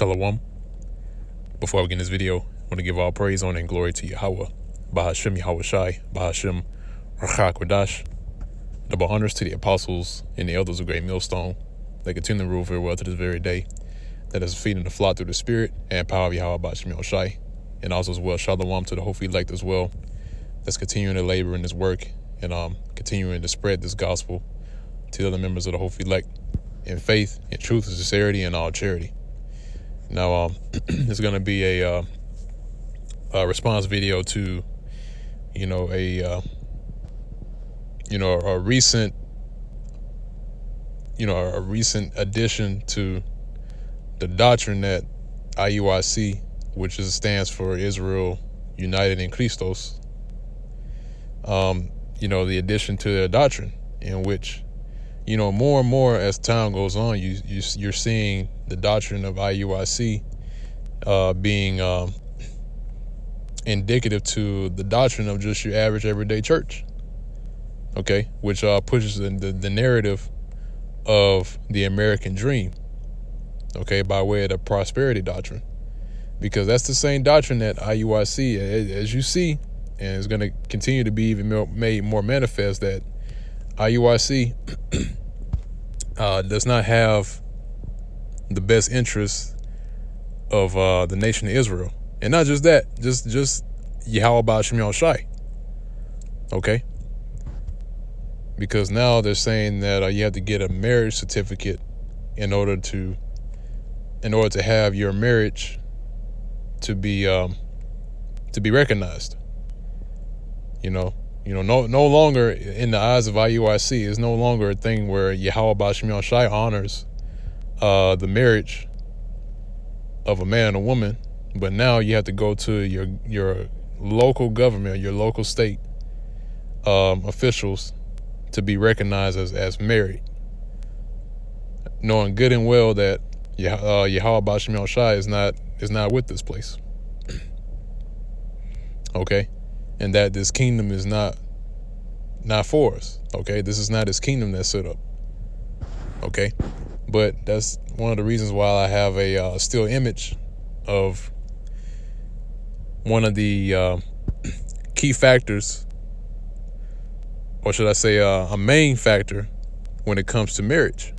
Shalom. Before I begin this video, I want to give all praise, honor, and glory to Yahweh, Bahashem Yahweh Shai, Bahashem Rachak Wadash. Double honors to the apostles and the elders of Great Millstone. They continue to rule very well to this very day. That is feeding the flock through the spirit and power of Yahweh Bahashem Yahweh Shai. And also as well, Shalom to the hopefully elect as well. That's continuing to labor in this work and continuing to spread this gospel to the other members of the hopefully elect in faith, in truth, and sincerity, and all charity. Now, it's going to be a response video to, a recent addition to the doctrine that IUIC, which stands for Israel United in Christos, the addition to their doctrine, in which, more and more as time goes on, you're seeing the doctrine of IUIC being indicative to the doctrine of just your average everyday church, okay, which pushes the narrative of the American dream, okay, by way of the prosperity doctrine, because that's the same doctrine that IUIC, as you see, and it's going to continue to be even made more manifest, that IUIC does not have the best interests of the nation of Israel. And not just that, just Yahweh Bahashem Yahweh Shai. Okay? Because now they're saying that you have to get a marriage certificate in order to have your marriage to be recognized. No longer in the eyes of IUIC is no longer a thing where Yahweh Bahashem Yahweh Shai honors the marriage of a man and a woman, but now you have to go to your local government, your local state officials to be recognized as married, knowing good and well that Yahweh Bahashem Yahweh Shai is not with this place. Okay? And that this kingdom is not for us, okay? This is not his kingdom that's set up, okay? But that's one of the reasons why I have a still image of one of the key factors, or should I say a main factor when it comes to marriage,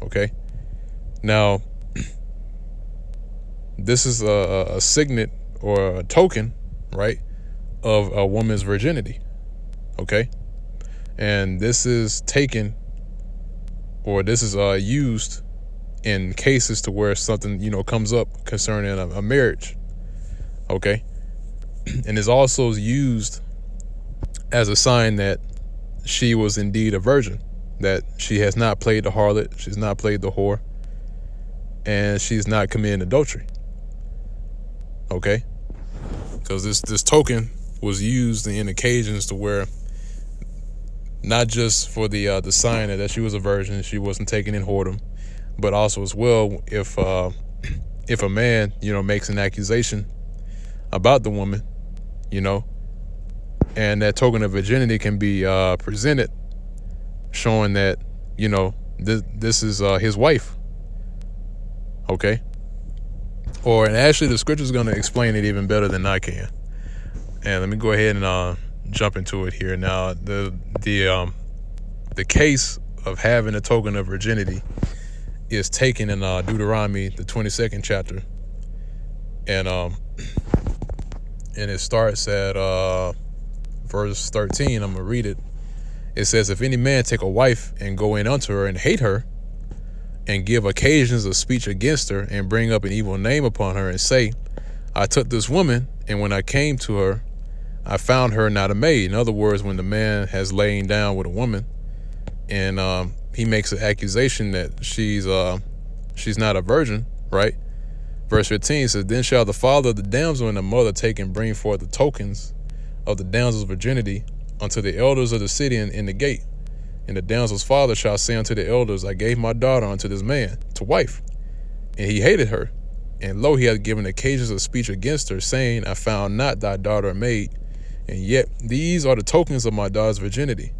okay? Now, this is a signet or a token, right, of a woman's virginity, okay? And this is taken, or this is used in cases to where something, comes up concerning a marriage, okay? And is also used as a sign that she was indeed a virgin, that she has not played the harlot, she's not played the whore, and she's not committed adultery, okay? Because this token was used in occasions to where not just for the sign that she was a virgin, she wasn't taken in whoredom, but also as well if a man makes an accusation about the woman, and that token of virginity can be presented, showing that this is his wife, okay? And actually the scripture is going to explain it even better than I can. And let me go ahead and jump into it here. Now, the case of having a token of virginity is taken in Deuteronomy, the 22nd chapter, and it starts at verse 13. I'm gonna read it. It says, "If any man take a wife and go in unto her and hate her, and give occasions of speech against her, and bring up an evil name upon her, and say, I took this woman, and when I came to her, I found her not a maid." In other words, when the man has lain down with a woman and he makes an accusation that she's not a virgin, right? Verse 15 says, "Then shall the father of the damsel and the mother take and bring forth the tokens of the damsel's virginity unto the elders of the city in the gate. And the damsel's father shall say unto the elders, I gave my daughter unto this man to wife, and he hated her. And lo, he hath given occasions of speech against her, saying, I found not thy daughter a maid. And yet these are the tokens of my daughter's virginity.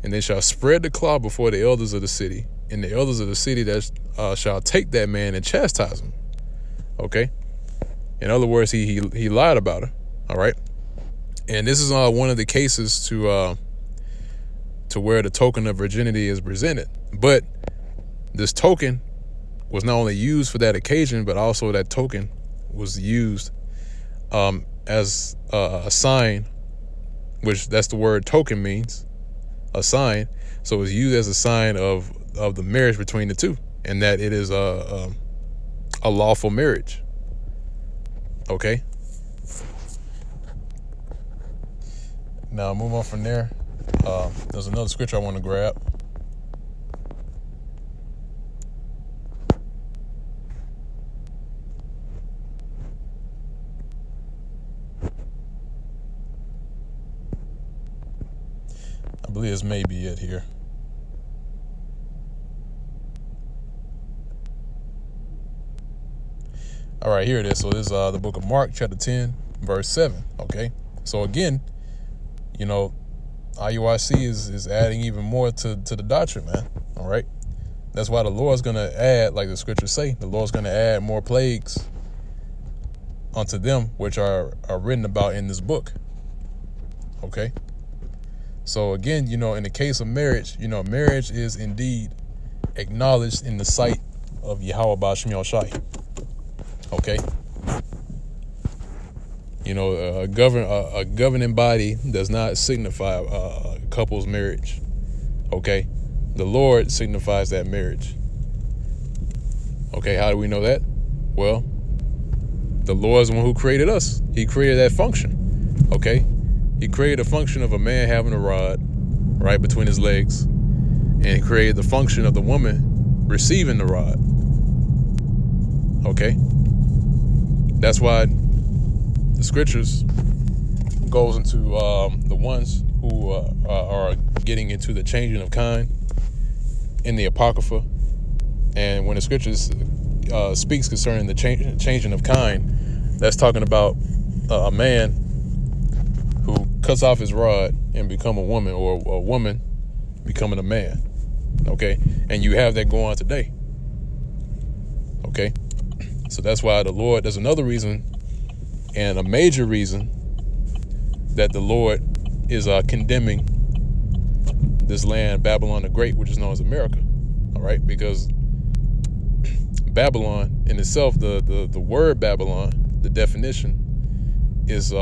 And they shall spread the cloth before the elders of the city, and the elders of the city that shall take that man and chastise him. Okay. In other words, he lied about her. All right. And this is one of the cases to where the token of virginity is presented. But this token was not only used for that occasion, but also that token was used as a sign, which that's the word token means, a sign. So it was used as a sign of the marriage between the two, and that it is a lawful marriage. Okay. Now move on from there. There's another scripture I want to grab. I believe this may be it here. All right, here it is. So this is the book of Mark, chapter 10, verse 7. Okay. So again, IUIC is adding even more to the doctrine, man. All right. That's why the Lord's going to add, like the scriptures say, the Lord's going to add more plagues unto them, which are written about in this book. Okay. So again, in the case of marriage, marriage is indeed acknowledged in the sight of Yahweh Ba'Shem Yahushai. Okay. A governing body does not signify a couple's marriage. Okay. The Lord signifies that marriage. Okay. How do we know that? Well, the Lord is the one who created us. He created that function. Okay. He created a function of a man having a rod right between his legs, and he created the function of the woman receiving the rod. Okay. That's why the scriptures goes into the ones who are getting into the changing of kind in the Apocrypha. And when the scriptures speaks concerning the changing of kind, that's talking about a man who cuts off his rod and become a woman, or a woman becoming a man. Okay. And you have that going on today. Okay. So that's why the Lord, there's another reason, and a major reason, that the Lord is condemning this land, Babylon the Great, which is known as America. All right. Because Babylon in itself, the word Babylon, the definition is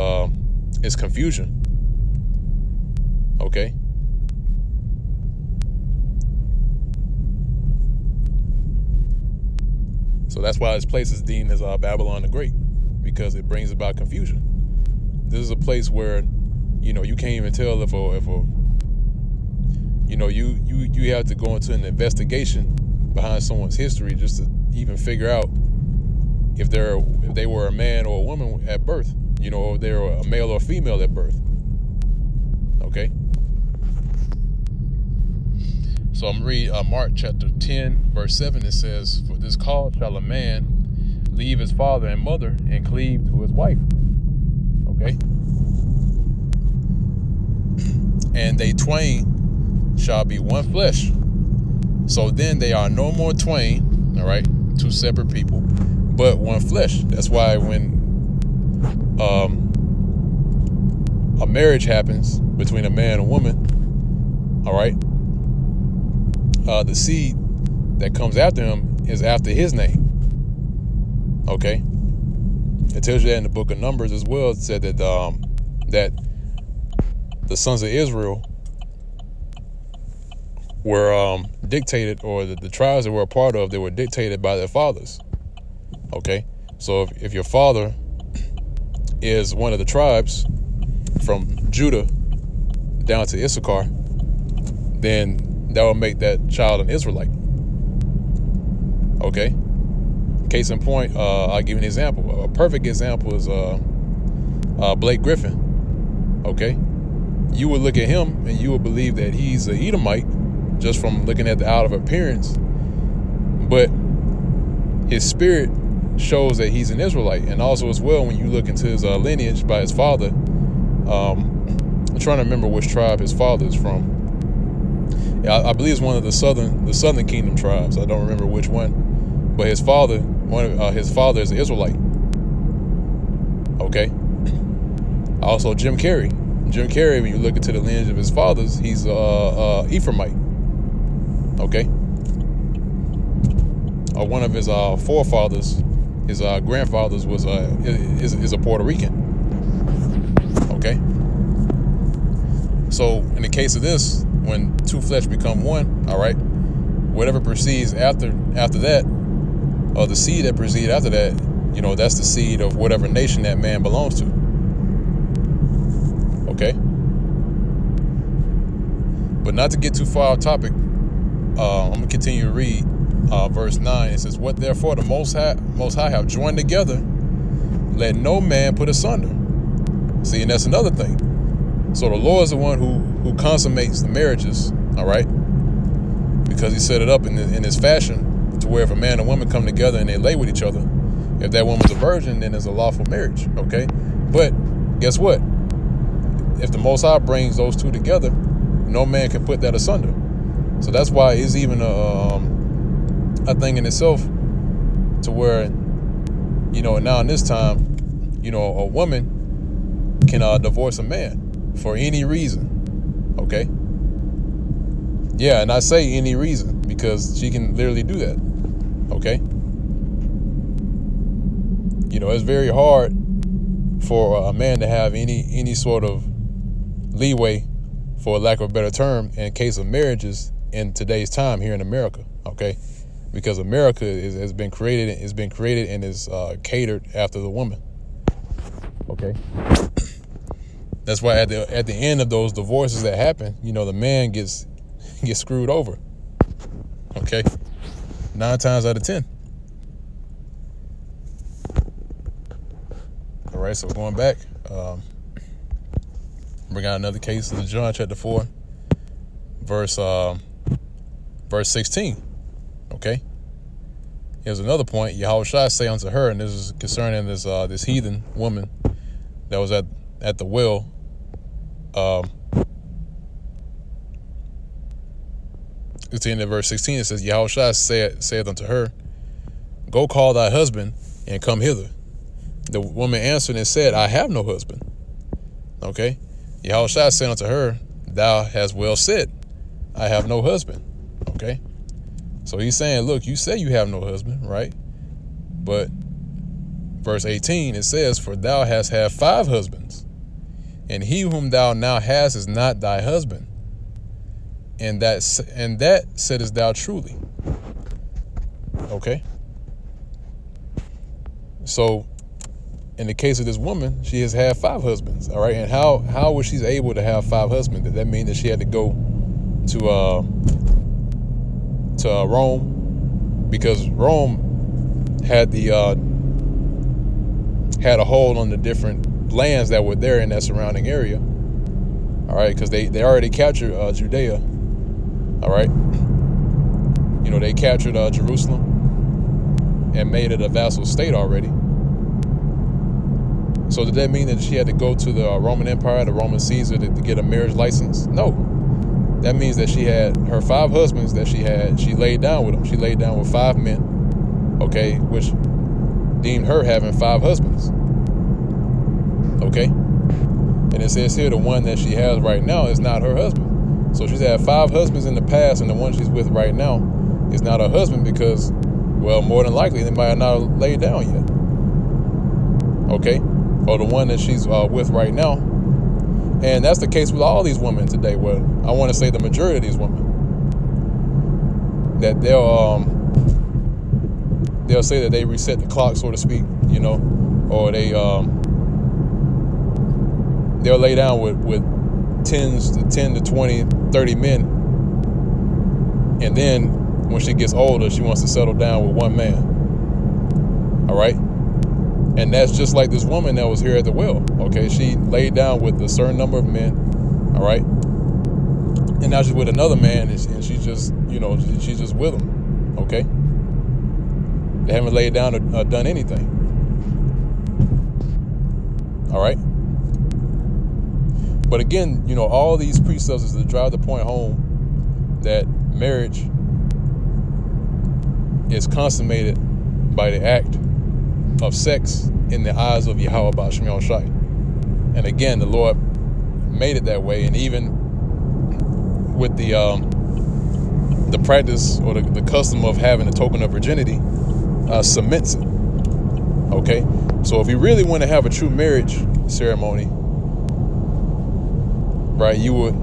confusion. Okay. So that's why this place is deemed as Babylon the Great, because it brings about confusion. This is a place where, you can't even tell if you have to go into an investigation behind someone's history just to even figure out if they were a man or a woman at birth, or if they were a male or female at birth. Okay. So I'm reading Mark chapter 10, verse 7. It says, "For this cause shall a man leave his father and mother and cleave to his wife." Okay. "And they twain shall be one flesh. So then they are no more twain," all right, two separate people, "but one flesh." That's why when a marriage happens between a man and a woman, all right, the seed that comes after him is after his name. Okay. It tells you that in the book of Numbers as well. It said that that the sons of Israel were dictated, or the tribes that were a part of, they were dictated by their fathers. Okay. So if your father is one of the tribes from Judah down to Issachar, then that will make that child an Israelite. Okay. Case in point, I'll give you an example. A perfect example is Blake Griffin. Okay. You would look at him and you would believe that he's an Edomite just from looking at the outer appearance, but his spirit shows that he's an Israelite. And also as well, when you look into his lineage by his father, I'm trying to remember which tribe his father is from. I believe it's one of the southern kingdom tribes. I don't remember which one, but his father his father is an Israelite. Okay. Also, Jim Carrey. Jim Carrey, when you look into the lineage of his fathers, he's Ephraimite. Okay. One of his forefathers, his grandfathers is a Puerto Rican. Okay. So in the case of this, when two flesh become one, all right, whatever proceeds after that, or the seed that proceeds after that, that's the seed of whatever nation that man belongs to. Okay. But not to get too far off topic, I'm gonna continue to read verse 9. It says, "What therefore the Most High have joined together, let no man put asunder." See, and that's another thing. So the Lord is the one who consummates the marriages, all right? Because he set it up in this fashion to where if a man and woman come together and they lay with each other, if that woman's a virgin, then it's a lawful marriage, okay? But guess what? If the Most High brings those two together, no man can put that asunder. So that's why it's even a thing in itself to where, now in this time, a woman can divorce a man for any reason, okay? Yeah, and I say any reason because she can literally do that, okay? It's very hard for a man to have any sort of leeway, for lack of a better term, in case of marriages in today's time here in America, okay? Because America has been created and is catered after the woman, okay? That's why at the end of those divorces that happen, the man gets screwed over, okay? 9 times out of 10. All right, so going back, bring out another case of John chapter 4, verse 16. Okay. Here's another point. Yahushua say unto her, and this is concerning this heathen woman that was at the well. It's in verse 16. It says, Yahushua saith unto her, "Go call thy husband and come hither." The woman answered and said, "I have no husband." Okay. Yahushua said unto her, "Thou hast well said, I have no husband." Okay. So he's saying, look, you say you have no husband, right? But verse 18, it says, "For thou hast had 5 husbands, and he whom thou now hast is not thy husband. And that saidest thou truly." Okay. So in the case of this woman, she has had 5 husbands. All right. And how was she able to have 5 husbands? Did that mean that she had to go to Rome? Because Rome had had a hold on the different lands that were there in that surrounding area. All right. Because they already captured Judea. All right. They captured Jerusalem and made it a vassal state already. So did that mean that she had to go to the Roman Empire, the Roman Caesar, to get a marriage license? No. That means that she had her 5 husbands that she laid down with them. She laid down with 5 men, okay, which deemed her having 5 husbands. Okay? And it says here the one that she has right now is not her husband. So she's had 5 husbands in the past, and the one she's with right now is not her husband because, well, more than likely they might have not laid down yet. Okay? Or the one that she's with right now. And that's the case with all these women today. Well, I want to say the majority of these women, that they'll say that they reset the clock, so to speak, or they'll lay down with 10 to 20, 30 men, and then when she gets older, she wants to settle down with one man. All right. And that's just like this woman that was here at the well. Okay, she laid down with a certain number of men. All right, and now she's with another man, and she's just, she's just with him. Okay, they haven't laid down or done anything. All right, but again, all these precepts is to drive the point home that marriage is consummated by the act of sex in the eyes of Yahweh Ba'Shem Yahushai. And again, the Lord made it that way, and even with the practice or the custom of having a token of virginity cements it. Okay, so if you really want to have a true marriage ceremony, right, you would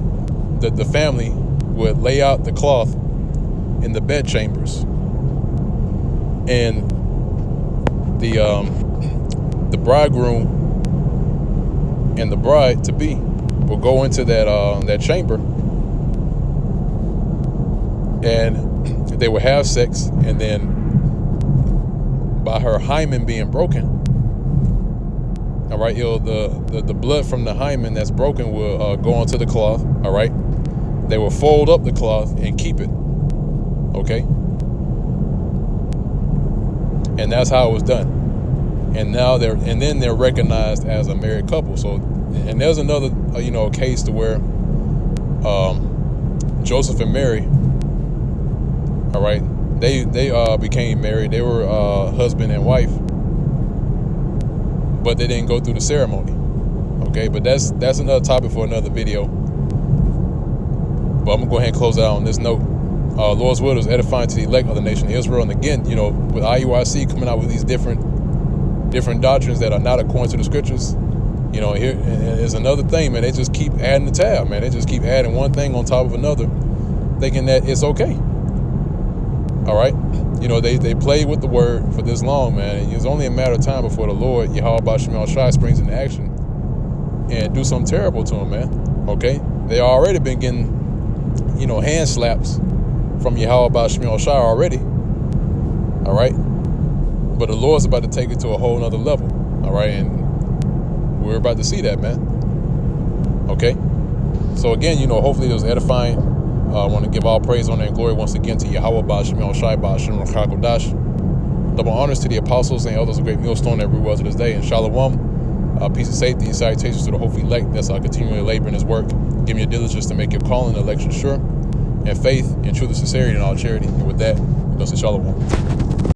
the family would lay out the cloth in the bed chambers, and the bridegroom and the bride to be will go into that chamber, and they will have sex, and then by her hymen being broken, all right, the blood from the hymen that's broken will go onto the cloth. All right, they will fold up the cloth and keep it. Okay, and that's how it was done. And now then they're recognized as a married couple. So, and there's another case to where Joseph and Mary, all right, they became married. They were husband and wife, but they didn't go through the ceremony. Okay, but that's another topic for another video. But I'm gonna go ahead and close out on this note. Lord's word is edifying to the elect of the nation of Israel. And again, with IUIC coming out with these different doctrines that are not according to the scriptures, here is another thing, man. They just keep adding the tab, man. They just keep adding one thing on top of another, thinking that it's okay. All right, they played with the word for this long, man. It's only a matter of time before the Lord Yahweh Ba'Shem Yahushai springs into action and do something terrible to them, man. Okay, they already been getting, hand slaps from Yahweh Ba'Shem Yahushai already. All right, but the Lord's about to take it to a whole nother level. All right, and we're about to see that, man. Okay, so again, hopefully it was edifying. I want to give all praise, honor, and glory once again to Yahweh Ba'Shem Yahushai Ba'Shem Ruach HaKodesh. Double honors to the apostles and elders of Great Millstone that rule to this day. And shalom, peace and safety and salutations to the hopefully elect that's continually laboring his work. Give me your diligence to make your calling and election sure, and faith and truth and sincerity in all charity. And with that, we'll say shalom.